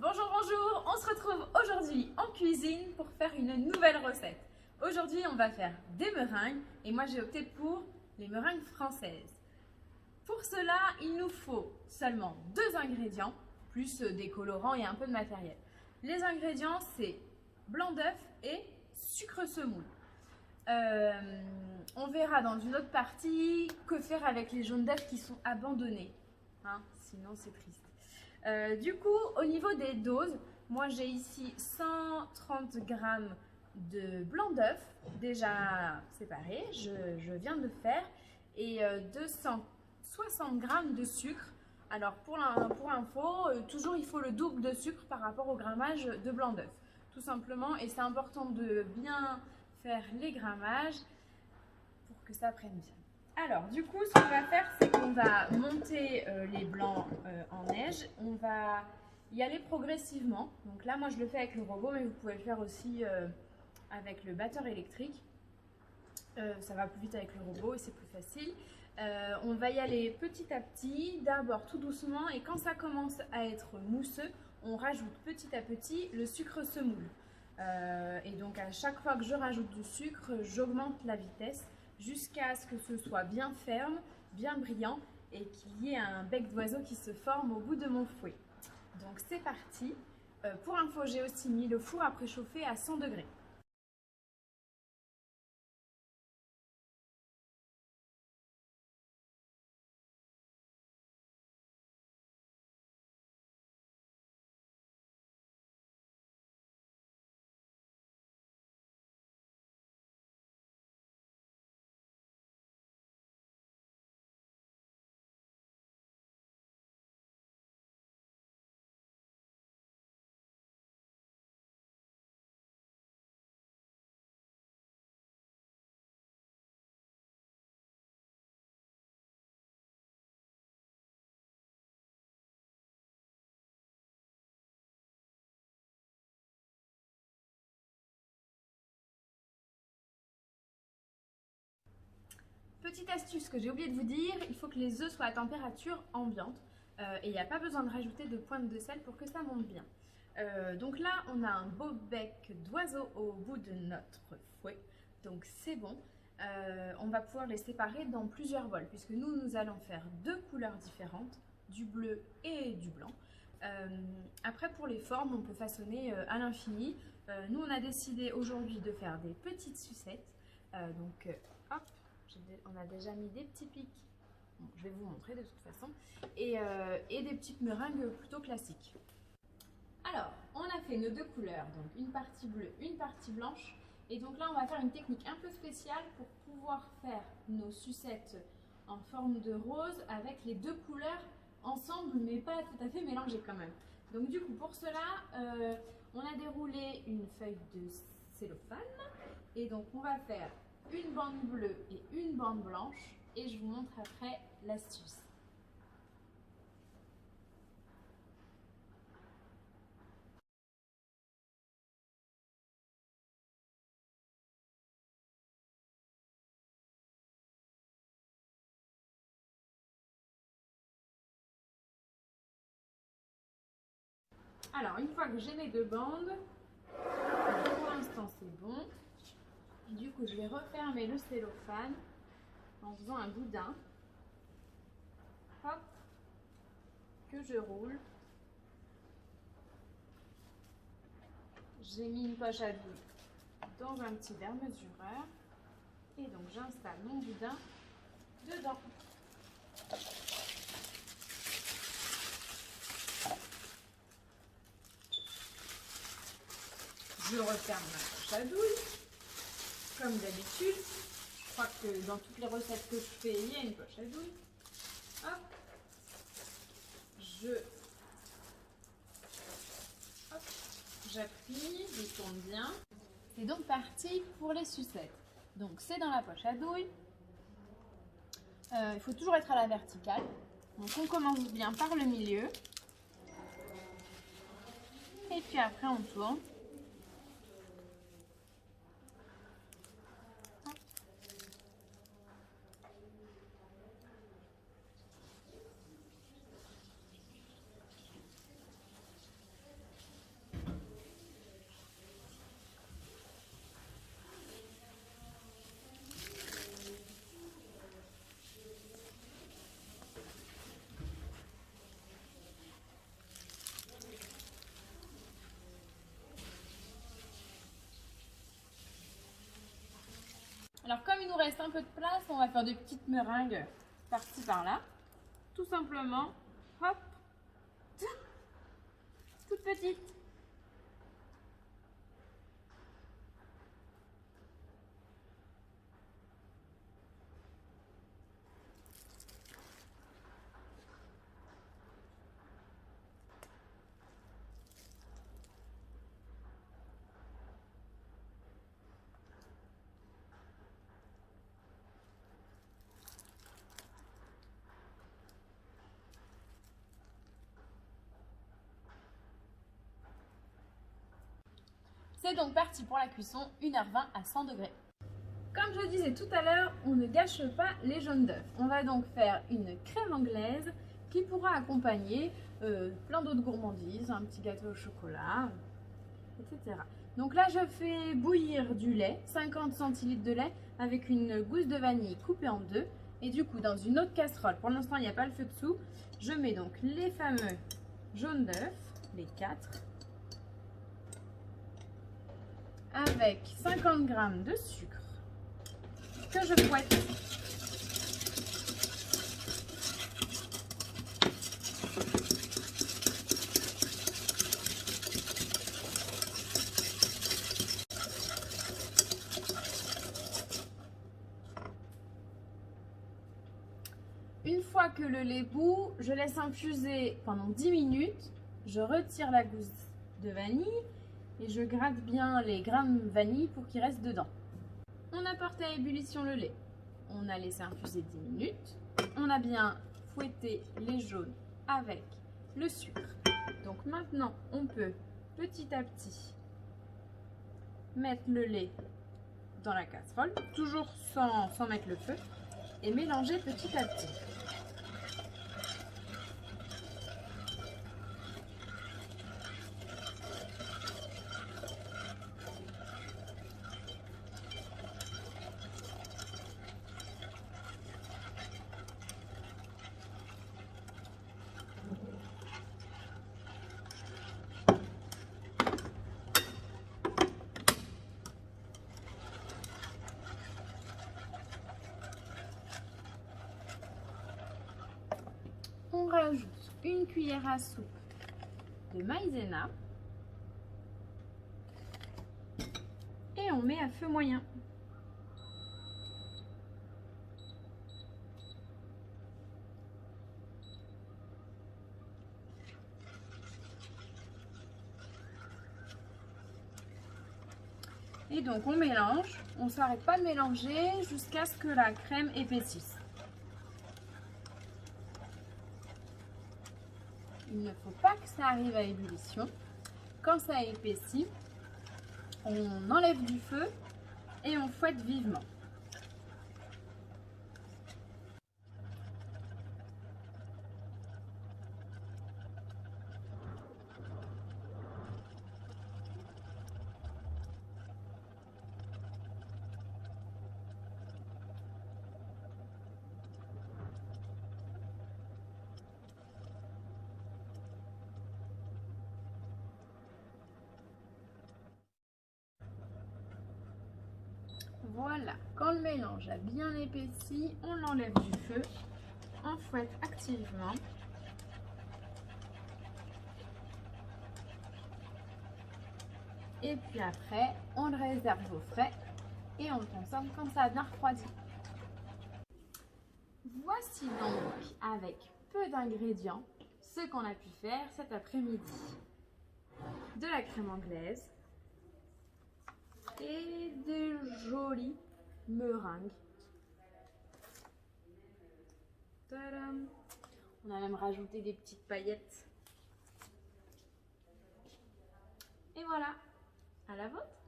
Bonjour, bonjour, on se retrouve aujourd'hui en cuisine pour faire une nouvelle recette. Aujourd'hui, on va faire des meringues et moi j'ai opté pour les meringues françaises. Pour cela, il nous faut seulement 2 ingrédients, plus des colorants et un peu de matériel. Les ingrédients, c'est blanc d'œuf et sucre semoule. On verra dans une autre partie que faire avec les jaunes d'œufs qui sont abandonnés. Sinon, c'est triste. Du coup, au niveau des doses, moi j'ai ici 130 g de blanc d'œuf déjà séparé, je viens de le faire, et 260 g de sucre. Alors pour info, toujours il faut le double de sucre par rapport au grammage de blanc d'œuf, tout simplement, et c'est important de bien faire les grammages pour que ça prenne bien. Alors, du coup, ce qu'on va faire, c'est qu'on va monter les blancs en neige. On va y aller progressivement. Donc là, moi, je le fais avec le robot, mais vous pouvez le faire aussi avec le batteur électrique. Ça va plus vite avec le robot et c'est plus facile. On va y aller petit à petit, d'abord tout doucement. Et quand ça commence à être mousseux, on rajoute petit à petit le sucre semoule. Et donc, à chaque fois que je rajoute du sucre, j'augmente la vitesse, jusqu'à ce que ce soit bien ferme, bien brillant et qu'il y ait un bec d'oiseau qui se forme au bout de mon fouet. Donc c'est parti. Pour info, j'ai aussi mis le four à préchauffer à 100 degrés. Petite astuce que j'ai oublié de vous dire, il faut que les œufs soient à température ambiante et il n'y a pas besoin de rajouter de pointe de sel pour que ça monte bien. Donc là, on a un beau bec d'oiseau au bout de notre fouet, donc c'est bon. On va pouvoir les séparer dans plusieurs bols puisque nous allons faire 2 couleurs différentes, du bleu et du blanc. Après, pour les formes, on peut façonner à l'infini. Nous, on a décidé aujourd'hui de faire des petites sucettes. Hop, on a déjà mis des petits pics. Bon, je vais vous montrer de toute façon. Et des petites meringues plutôt classiques. Alors, on a fait nos 2 couleurs, donc une partie bleue, une partie blanche. Et donc là, on va faire une technique un peu spéciale pour pouvoir faire nos sucettes en forme de rose avec les 2 couleurs ensemble, mais pas tout à fait mélangées quand même. Donc du coup, pour cela, on a déroulé une feuille de cellophane. Et donc, on va faire une bande bleue et une bande blanche. Et je vous montre après l'astuce. Alors, une fois que j'ai mes 2 bandes, pour l'instant c'est bon. Du coup, je vais refermer le cellophane en faisant un boudin. Hop, que je roule. J'ai mis une poche à douille dans un petit verre mesureur. Et donc, j'installe mon boudin dedans. Je referme ma poche à douille, comme d'habitude. Je crois que dans toutes les recettes que je fais, il y a une poche à douille. Hop. J'appuie, je tourne bien. C'est donc parti pour les sucettes. Donc c'est dans la poche à douille. Il faut toujours être à la verticale. Donc on commence bien par le milieu. Et puis après on tourne. Alors comme il nous reste un peu de place, on va faire des petites meringues par-ci par-là. Tout simplement, hop, toute petite. C'est donc parti pour la cuisson, 1h20 à 100 degrés. Comme je disais tout à l'heure, on ne gâche pas les jaunes d'œufs. On va donc faire une crème anglaise qui pourra accompagner plein d'autres gourmandises, un petit gâteau au chocolat, etc. Donc là, je fais bouillir du lait, 50 centilitres de lait, avec une gousse de vanille coupée en deux. Et du coup, dans une autre casserole, pour l'instant, il n'y a pas le feu dessous, je mets donc les fameux jaunes d'œufs, les 4, avec 50 g de sucre que je fouette. Une fois que le lait bout, je laisse infuser pendant 10 minutes. Je retire la gousse de vanille et je gratte bien les grains de vanille pour qu'ils restent dedans. On a porté à ébullition le lait. On a laissé infuser 10 minutes. On a bien fouetté les jaunes avec le sucre. Donc maintenant, on peut petit à petit mettre le lait dans la casserole, toujours sans mettre le feu, et mélanger petit à petit. On rajoute une cuillère à soupe de maïzena et on met à feu moyen. Et donc on mélange, on ne s'arrête pas de mélanger jusqu'à ce que la crème épaississe. Il ne faut pas que ça arrive à ébullition. Quand ça épaissit, on enlève du feu et on fouette vivement. Voilà, quand le mélange a bien épaissi, on l'enlève du feu, on fouette activement. Et puis après, on le réserve au frais et on le consomme quand ça a bien refroidi. Voici donc, avec peu d'ingrédients, ce qu'on a pu faire cet après-midi. De la crème anglaise et des jolies meringues. Tadam! On a même rajouté des petites paillettes. Et voilà, à la vôtre!